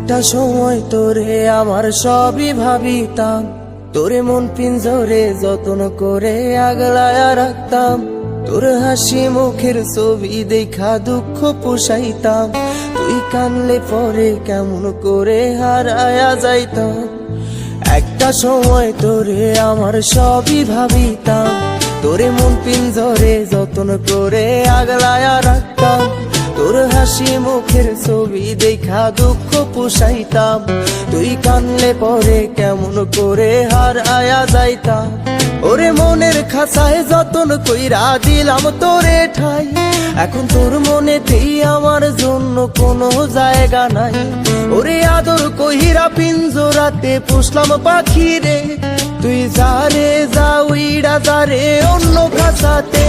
একটা সময় তোরে আমার সবই ভাবিতাম, তোরে মন পিঞ্জরে যত্ন করে আগলায়া রাখতাম। তোর হাসি মুখের ছবি দেখা দুঃখ পোষাইতাম, তুই কানলে পরে কেমন করে হারায়া যাইতাম। একটা সময় তোরে আমার সবই ভাবিতাম, তোরে মন পিঞ্জরে যত্ন করে আগলায়া রাখতাম। তোর হাসি মুখের ছবি দেখা দুঃখ পোষাইতাম, তুই কানলে পরে কেমন করে হারায়া যাইতাম। ওরে মনের খাঁচায় যতন কইরা দিলাম তোরে ঠাই, এখন তোর মনেতেই আমার জন্য কোনো জায়গা নাই। ওরে আদর কইরা পিঞ্জরাতে পুষলাম পাখি রে, তুই যা রে যা উইড়া যা রে অন্য খাঁচাতে।